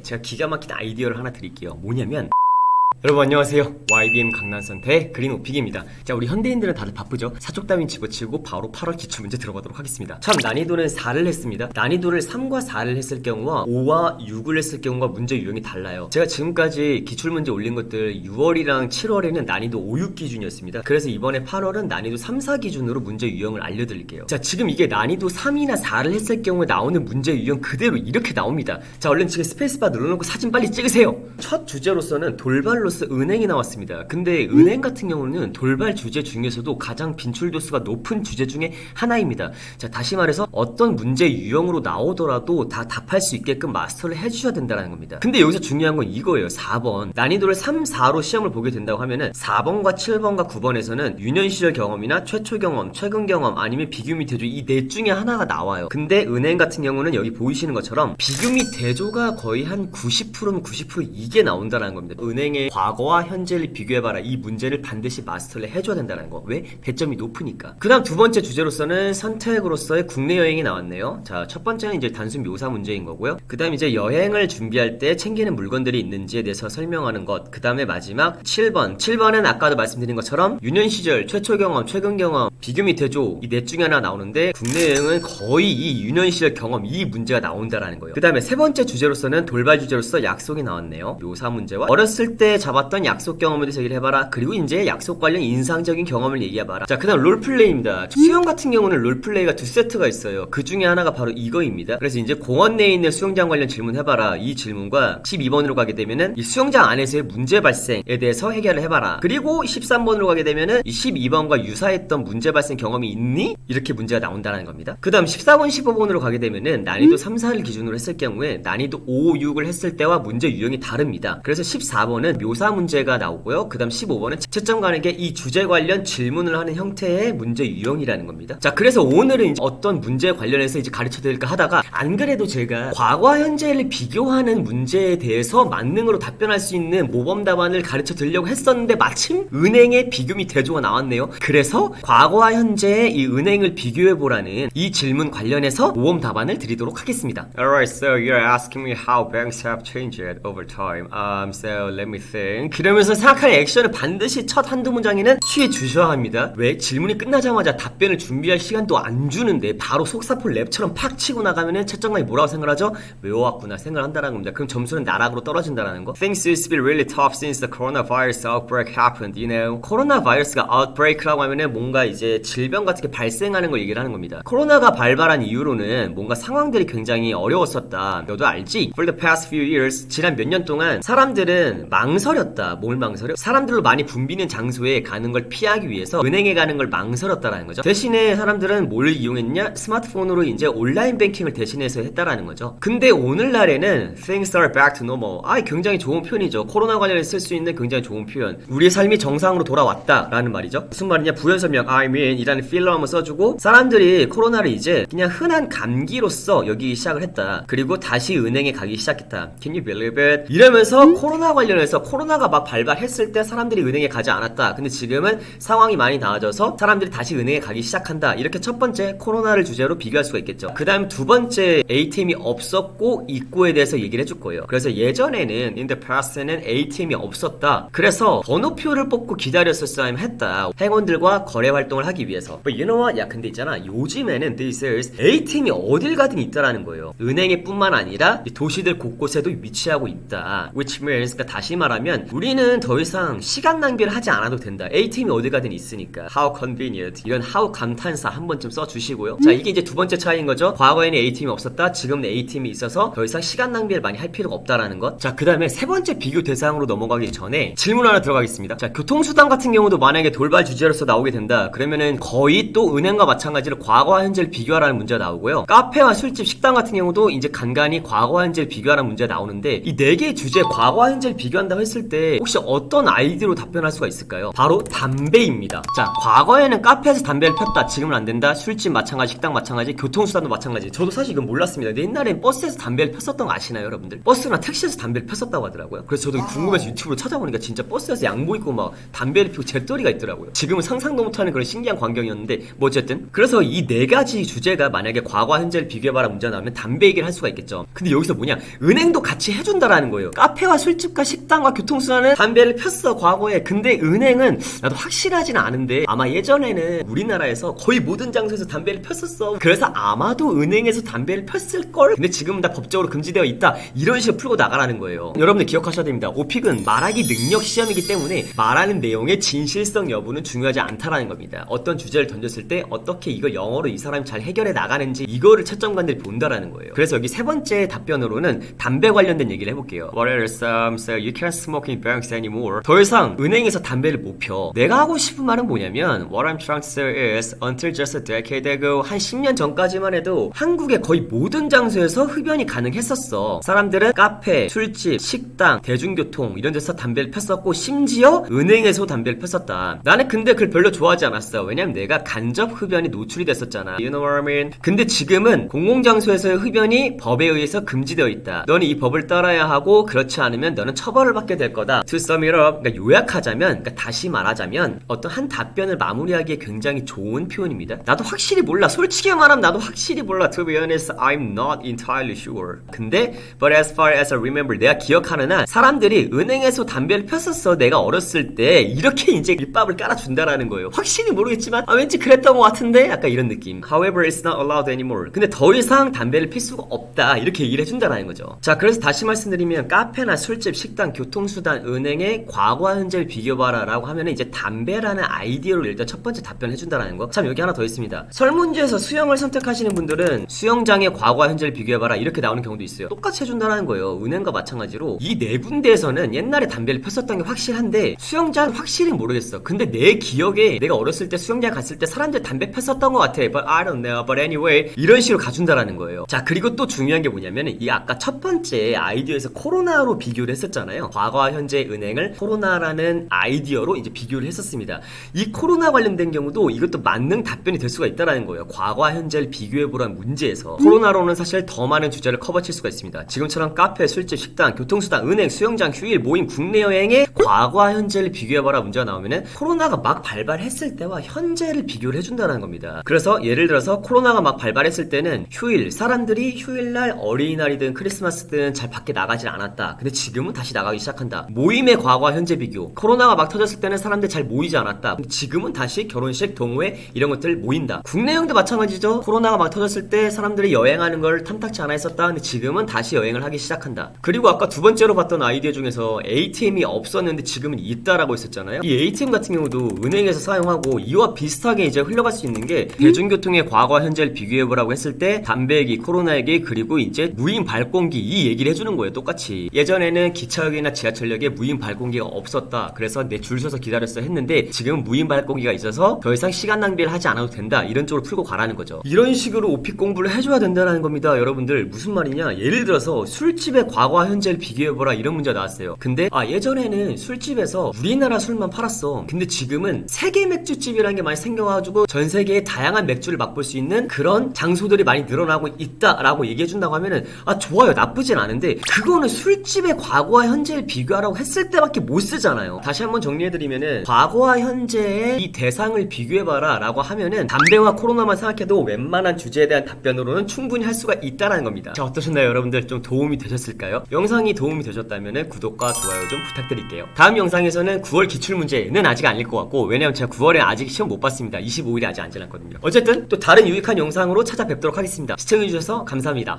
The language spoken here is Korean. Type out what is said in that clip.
제가 기가 막힌 아이디어를 하나 드릴게요. 뭐냐면 여러분 안녕하세요. YBM 강남선택 그린오픽입니다. 자, 우리 현대인들은 다들 바쁘죠? 사족 따윈 집어치우고 바로 8월 기출문제 들어가도록 하겠습니다. 참 난이도는 4를 했습니다. 난이도를 3과 4를 했을 경우와 5와 6을 했을 경우가 문제 유형이 달라요. 제가 지금까지 기출문제 올린 것들 6월이랑 7월에는 난이도 5, 6 기준이었습니다. 그래서 이번에 8월은 난이도 3, 4 기준으로 문제 유형을 알려드릴게요. 자, 지금 이게 난이도 3이나 4를 했을 경우에 나오는 문제 유형 그대로 이렇게 나옵니다. 자, 얼른 지금 스페이스바 눌러놓고 사진 빨리 찍으세요. 첫 주제로서는 돌발로서 은행이 나왔습니다. 근데 은행 같은 경우는 돌발 주제 중에서도 가장 빈출도수가 높은 주제 중에 하나입니다. 자, 다시 말해서 어떤 문제 유형으로 나오더라도 다 답할 수 있게끔 마스터를 해주셔야 된다는 겁니다. 근데 여기서 중요한 건 이거예요. 4번 난이도를 3, 4로 시험을 보게 된다고 하면은 4번과 7번과 9번에서는 유년 시절 경험이나 최초 경험, 최근 경험 아니면 비교 및 대조 이 넷 중에 하나가 나와요. 근데 은행 같은 경우는 여기 보이시는 것처럼 비교 및 대조가 거의 한 90%는 90% 이게 나온다는 겁니다. 은행의 과거와 현재를 비교해봐라. 이 문제를 반드시 마스터를 해줘야 된다는 거. 왜? 배점이 높으니까. 그 다음 두 번째 주제로서는 선택으로서의 국내 여행이 나왔네요. 자, 첫 번째는 이제 단순 묘사 문제인 거고요. 그 다음 이제 여행을 준비할 때 챙기는 물건들이 있는지에 대해서 설명하는 것. 그 다음에 마지막 7번은 아까도 말씀드린 것처럼 유년 시절, 최초 경험, 최근 경험, 비교 및 대조 이 넷 중에 하나 나오는데 국내 여행은 거의 이 유년 시절 경험 이 문제가 나온다라는 거예요. 그 다음에 세 번째 주제로서는 돌발 주제로서 약속이 나왔네요. 묘사 문제와 어렸을 때 잡았던 약속 경험에 대해서 얘기를 해봐라. 그리고 이제 약속 관련 인상적인 경험을 얘기해봐라. 자, 그 다음 롤플레이입니다. 수영 같은 경우는 롤플레이가 두 세트가 있어요. 그 중에 하나가 바로 이거입니다. 그래서 이제 공원 내에 있는 수영장 관련 질문 해봐라. 이 질문과 12번으로 가게 되면은 이 수영장 안에서의 문제 발생에 대해서 해결을 해봐라. 그리고 13번으로 가게 되면은 이 12번과 유사했던 문제 발생 경험이 있니? 이렇게 문제가 나온다는 겁니다. 그 다음 14번, 15번으로 가게 되면은 난이도 3, 4를 기준으로 했을 경우에 난이도 5, 6을 했을 때와 문제 유형이 다릅니다. 그래서 14번은 묘사 문제가 나오고요. 그 다음 15번은 채점 관에게 이 주제 관련 질문을 하는 형태의 문제 유형이라는 겁니다. 자, 그래서 오늘은 이제 어떤 문제에 관련해서 이제 가르쳐 드릴까 하다가 안 그래도 제가 과거와 현재를 비교하는 문제에 대해서 만능으로 답변할 수 있는 모범 답안을 가르쳐 드리려고 했었는데 마침 은행의 비교 및 대조가 나왔네요. 그래서 과거와 현재의 이 은행을 비교해 보라는 이 질문 관련해서 모범 답안을 드리도록 하겠습니다. Alright, so you're asking me how banks have changed over time. So let me think. 그러면서 생각할 액션을 반드시 첫 한두 문장에는 취해 주셔야 합니다. 왜? 질문이 끝나자마자 답변을 준비할 시간도 안 주는데 바로 속사포 랩처럼 팍 치고 나가면은 채점관이 뭐라고 생각하죠? 외워왔구나 생각한다는 겁니다. 그럼 점수는 나락으로 떨어진다는 거. Things used to be really tough since the coronavirus outbreak happened, you know. 코로나 바이러스가 outbreak라고 하면은 뭔가 이제 질병 같은 게 발생하는 걸 얘기를 하는 겁니다. 코로나가 발발한 이후로는 뭔가 상황들이 굉장히 어려웠었다. 너도 알지? For the past few years, 지난 몇 년 동안 사람들은 망설였다. 뭘 망설여? 사람들로 많이 붐비는 장소에 가는 걸 피하기 위해서 은행에 가는 걸 망설였다라는 거죠. 대신에 사람들은 뭘 이용했냐? 스마트폰으로 이제 온라인 뱅킹을 대신해서 했다라는 거죠. 근데 오늘날에는 things are back to normal. 굉장히 좋은 표현이죠. 코로나 관련해서 쓸 수 있는 굉장히 좋은 표현. 우리의 삶이 정상으로 돌아왔다라는 말이죠. 무슨 말이냐? 부연 설명 I mean 이라는 필러 한번 써주고 사람들이 코로나를 이제 그냥 흔한 감기로서 여기 시작을 했다. 그리고 다시 은행에 가기 시작했다. Can you believe it? 이러면서 코로나 관련해서 코로나가 막 발발했을 때 사람들이 은행에 가지 않았다. 근데 지금은 상황이 많이 나아져서 사람들이 다시 은행에 가기 시작한다. 이렇게 첫 번째 코로나를 주제로 비교할 수가 있겠죠. 그 다음 두 번째 ATM이 없었고 있고에 대해서 얘기를 해줄 거예요. 그래서 예전에는 in the past에는 ATM이 없었다. 그래서 번호표를 뽑고 기다렸었어야 했다. 행원들과 거래 활동을 하기 위해서. But you know what? 야, 근데 있잖아. 요즘에는 this is ATM이 어딜 가든 있다라는 거예요. 은행에 뿐만 아니라 도시들 곳곳에도 위치하고 있다. Which means 그러니까 다시 말하면 우리는 더 이상 시간 낭비를 하지 않아도 된다. ATM이 어딜 가든 있으니까. How convenient. 이런 how 감탄사 한 번쯤 써주시고요. 자, 이게 이제 두 번째 차이인 거죠. 과거에는 ATM이 없었다. 지금은 ATM이 있어서 더 이상 시간 낭비를 많이 할 필요가 없다라는 것. 자, 그 다음에 세 번째 비교 대상으로 넘어가기 전에 질문 하나 들어가겠습니다. 자, 교통수단 같은 경우도 만약에 돌발 주제로서 나오게 된다. 그러면은 거의 또 은행과 마찬가지로 과거와 현재를 비교하라는 문제가 나오고요. 카페와 술집, 식당 같은 경우도 이제 간간히 과거와 현재를 비교하라는 문제가 나오는데 이 네 개의 주제 과거와 현재를 비교한다고 했을 때 혹시 어떤 아이디어로 답변할 수가 있을까요? 바로 담배입니다. 자, 과거에는 카페에서 담배를 폈다. 지금은 안 된다. 술집 마찬가지, 식당 마찬가지, 교통수단도 마찬가지. 저도 사실 이건 몰랐습니다. 근데 옛날엔 버스에서 담배를 폈었던 거 아시나요, 여러분들? 버스나 택시에서 담배를 폈었다고 하더라고요. 그래서 저도 궁금해서 유튜브로 찾아보니까 진짜 버스에서 양복 입고 막 담배를 피우고 잿더리가 있더라고요. 지금은 상상도 못하는 그런 신기한 신기한 광경이었는데 뭐 어쨌든 그래서 이 네 가지 주제가 만약에 과거와 현재를 비교해봐라 문제가 나오면 담배 얘기를 할 수가 있겠죠. 근데 여기서 뭐냐, 은행도 같이 해준다라는 거예요. 카페와 술집과 식당과 교통수단은 담배를 폈어 과거에. 근데 은행은 나도 확실하진 않은데 아마 예전에는 우리나라에서 거의 모든 장소에서 담배를 폈었어. 그래서 아마도 은행에서 담배를 폈을걸. 근데 지금은 다 법적으로 금지되어 있다, 이런 식으로 풀고 나가라는 거예요. 여러분들 기억하셔야 됩니다. 오픽은 말하기 능력 시험이기 때문에 말하는 내용의 진실성 여부는 중요하지 않다라는 겁니다. 어떤 주제를 던졌을 때 어떻게 이걸 영어로 이 사람이 잘 해결해 나가는지 이거를 채점관들이 본다라는 거예요. 그래서 여기 세 번째 답변으로는 담배 관련된 얘기를 해볼게요. What are some say you can't smoke in banks anymore. 더 이상 은행에서 담배를 못 펴. 내가 하고 싶은 말은 뭐냐면 What I'm trying to say is until just a decade ago, 한 10년 전까지만 해도 한국의 거의 모든 장소에서 흡연이 가능했었어. 사람들은 카페, 술집, 식당, 대중교통 이런 데서 담배를 폈었고 심지어 은행에서 담배를 폈었다. 나는 근데 그걸 별로 좋아하지 않았어. 왜냐면 내가 간접 흡연이 노출이 됐었잖아. You know what I mean? 근데 지금은 공공장소에서의 흡연이 법에 의해서 금지되어 있다. 너는 이 법을 따라야 하고 그렇지 않으면 너는 처벌을 받게 될 거다. To sum it up, 그러니까 요약하자면, 그러니까 다시 말하자면 어떤 한 답변을 마무리하기에 굉장히 좋은 표현입니다. 나도 확실히 몰라. 솔직히 말하면 나도 확실히 몰라. To be honest, I'm not entirely sure. 근데 but as far as I remember, 내가 기억하는 한 사람들이 은행에서 담배를 폈었어. 내가 어렸을 때 이렇게 이제 밑밥을 깔아준다라는 거예요. 확실히 모르겠지만 왠지 그랬던 것 같은데 약간 이런 느낌. However, it's not allowed anymore. 근데 더 이상 담배를 필 수가 없다, 이렇게 얘기를 해준다라는 거죠. 자, 그래서 다시 말씀드리면 카페나 술집, 식당, 교통수단, 은행의 과거와 현재를 비교봐라 라고 하면은 이제 담배라는 아이디어로 일단 첫 번째 답변해준다라는 거. 참, 여기 하나 더 있습니다. 설문지에서 수영을 선택하시는 분들은 수영장의 과거와 현재를 비교해봐라 이렇게 나오는 경우도 있어요. 똑같이 해준다라는 거예요. 은행과 마찬가지로 이 네 군데에서는 옛날에 담배를 폈었던 게 확실한데 수영장은 확실히 모르겠어. 근데 내 기억에 내가 어렸을 때 수영장 갔을 때 사람들 담배 폈었던 것 같아. But I don't know. But anyway, 이런 식으로 가준다라는 거예요. 자, 그리고 또 중요한 게 뭐냐면 이 아까 첫 번째 아이디어에서 코로나로 비교를 했었잖아요. 과거와 현재 은행을 코로나라는 아이디어로 이제 비교를 했었습니다. 이 코로나 관련된 경우도 이것도 만능 답변이 될 수가 있다라는 거예요. 과거와 현재를 비교해보라는 문제에서 코로나로는 사실 더 많은 주제를 커버칠 수가 있습니다. 지금처럼 카페, 술집, 식당, 교통수단, 은행, 수영장, 휴일, 모임, 국내 여행의 과거와 현재를 비교해봐라 문제가 나오면은 코로나가 막 발발했을 때와 현재를 비교를 해준다는 겁니다. 그래서 예를 들어서 코로나가 막 발발했을 때는 휴일, 사람들이 휴일날 어린이날이든 크리스마스든 잘 밖에 나가질 않았다. 근데 지금은 다시 나가기 시작한다. 모임의 과거와 현재 비교. 코로나가 막 터졌을 때는 사람들 잘 모이지 않았다. 근데 지금은 다시 결혼식, 동호회 이런 것들 모인다. 국내 여행도 마찬가지죠. 코로나가 막 터졌을 때 사람들이 여행하는 걸 탐탁치 않아 했었다. 근데 지금은 다시 여행을 하기 시작한다. 그리고 아까 두 번째로 봤던 아이디어 중에서 ATM이 없었는데 지금은 있다라고 했었잖아요. 이 ATM 같은 경우도 은행에서 사용하고 이와 비슷하게 이제 흘러갈 수 있는 게 대중교통의 과거와 현재를 비교해보라고 했을 때 담배 얘기, 코로나 얘기, 그리고 이제 무인 발권기 이 얘기를 해주는 거예요. 똑같이. 예전에는 기차역이나 지하철역에 무인 발권기가 없었다. 그래서 내 줄 서서 기다렸어 했는데 지금은 무인 발권기가 있어서 더 이상 시간 낭비를 하지 않아도 된다. 이런 쪽으로 풀고 가라는 거죠. 이런 식으로 오픽 공부를 해줘야 된다는 겁니다. 여러분들 무슨 말이냐, 예를 들어서 술집의 과거와 현재를 비교해보라 이런 문제가 나왔어요. 근데 예전에는 술집에서 우리나라 술만 팔았어. 근데 지금은 세계 맥주집이라는 게 많이 생겨가지고 전 세계의 다양한 맥주를 맛볼 수 있는 그런 장소들이 많이 늘어나고 있다라고 얘기해준다고 하면은 좋아요, 나쁘진 않은데 그거는 술집의 과거와 현재를 비교하라고 했을 때밖에 못 쓰잖아요. 다시 한번 정리해드리면은 과거와 현재의 이 대상을 비교해봐라 라고 하면은 담배와 코로나만 생각해도 웬만한 주제에 대한 답변으로는 충분히 할 수가 있다라는 겁니다. 자, 어떠셨나요 여러분들? 좀 도움이 되셨을까요? 영상이 도움이 되셨다면은 구독과 좋아요 좀 부탁드릴게요. 다음 영상에서는 9월 기출문제는 아직 아닐 것 같고, 왜냐면 제가 9월에 아직 시험 못 봤습니다. 25일이 아직 안 지났거든요. 어쨌든 또 다른 유익한 영상으로 찾아뵙도록 하겠습니다. 시청해주셔서 감사합니다.